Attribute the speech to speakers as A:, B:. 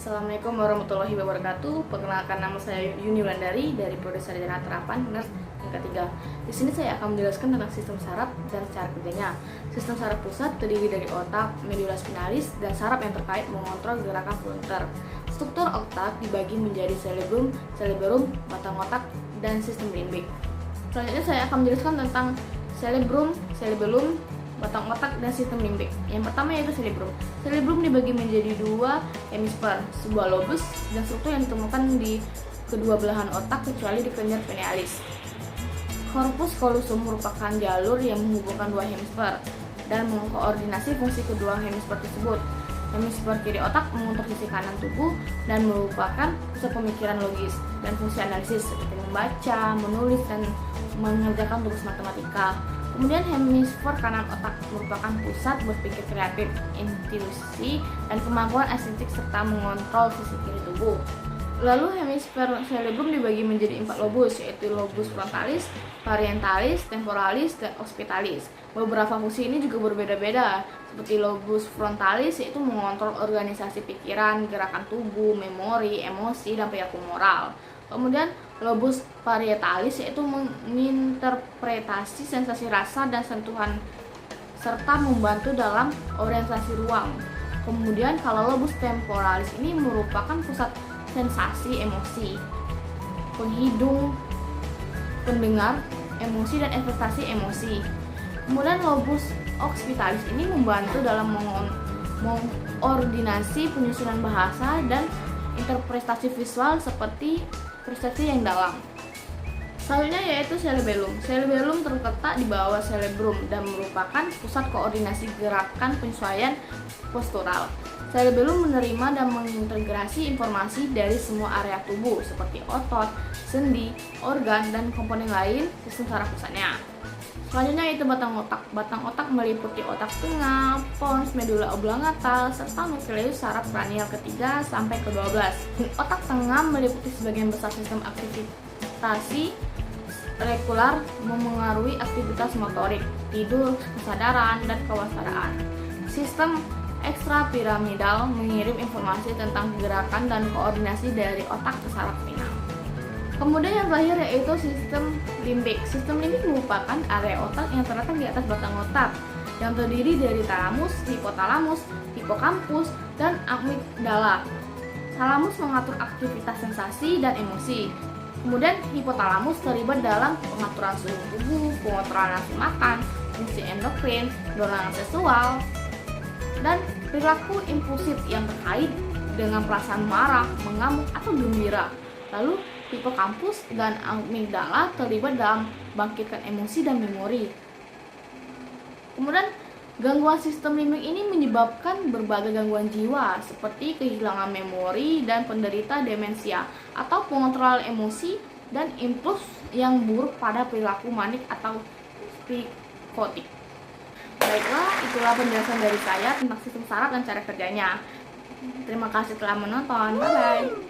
A: Assalamualaikum warahmatullahi wabarakatuh. Perkenalkan, nama saya Yuni Wulandari dari Prodi Sarjana Terapan Nurse yang ketiga. Di sini saya akan menjelaskan tentang sistem saraf dan cara kerjanya. Sistem saraf pusat terdiri dari otak, medula spinalis, dan saraf yang terkait mengontrol gerakan frontal. Struktur otak dibagi menjadi cerebrum, batang otak, dan sistem limbik. Selanjutnya saya akan menjelaskan tentang cerebrum, batang otak, dan sistem limbik. Yang pertama yaitu cerebrum. Cerebrum dibagi menjadi dua hemisfer, sebuah lobus, dan struktur yang ditemukan di kedua belahan otak kecuali di kelenjar pinealis. Corpus callosum merupakan jalur yang menghubungkan dua hemisfer dan mengkoordinasi fungsi kedua hemisfer tersebut. Hemisfer kiri otak mengontrol sisi kanan tubuh dan merupakan pusat pemikiran logis dan fungsi analisis seperti membaca, menulis, dan mengerjakan tugas matematika. Kemudian hemisfer kanan otak merupakan pusat berpikir kreatif, intuisi, dan kemampuan estetik serta mengontrol sisi kiri tubuh. Lalu hemisfer cerebrum dibagi menjadi 4 lobus, yaitu lobus frontalis, parietalis, temporalis, dan occipitalis. Beberapa fungsi ini juga berbeda-beda, seperti lobus frontalis yaitu mengontrol organisasi pikiran, gerakan tubuh, memori, emosi, dan perilaku moral. Kemudian lobus parietalis yaitu menginterpretasi sensasi rasa dan sentuhan serta membantu dalam orientasi ruang. Kemudian kalau lobus temporalis ini merupakan pusat sensasi emosi, penghidung, pendengar, emosi, dan investasi emosi. Kemudian lobus occipitalis ini membantu dalam mengordinasi penyusunan bahasa dan interpretasi visual seperti persepsi yang dalam. Selanjutnya yaitu cerebellum. Cerebellum terletak di bawah cerebrum dan merupakan pusat koordinasi gerakan penyesuaian postural. Cerebellum menerima dan mengintegrasi informasi dari semua area tubuh seperti otot, sendi, organ, dan komponen lain sistem saraf pusatnya. Selanjutnya yaitu batang otak. Batang otak meliputi otak tengah, pons, medula oblongata, serta nukleus saraf kranial ketiga sampai ke-12. Otak tengah meliputi sebagian besar sistem aktivitasi rekular memengaruhi aktivitas motorik, tidur, kesadaran, dan kewaspadaan. Sistem ekstrapiramidal mengirim informasi tentang gerakan dan koordinasi dari otak ke saraf pinang. Kemudian yang terakhir yaitu sistem limbik. Sistem limbik merupakan area otak yang terletak di atas batang otak yang terdiri dari talamus, hipotalamus, hipokampus, dan amigdala. Talamus mengatur aktivitas sensasi dan emosi. Kemudian hipotalamus terlibat dalam pengaturan suhu tubuh, pengontrolan nafsu makan, fungsi endokrin, dorongan seksual, dan perilaku impulsif yang terkait dengan perasaan marah, mengamuk, atau gembira. Lalu hipokampus dan amigdala terlibat dalam bangkitkan emosi dan memori. Kemudian gangguan sistem limbik ini menyebabkan berbagai gangguan jiwa seperti kehilangan memori dan penderita demensia atau pengontrolan emosi dan impuls yang buruk pada perilaku manik atau psikotik. Baiklah, itulah penjelasan dari saya tentang sistem saraf dan cara kerjanya. Terima kasih telah menonton. Bye-bye.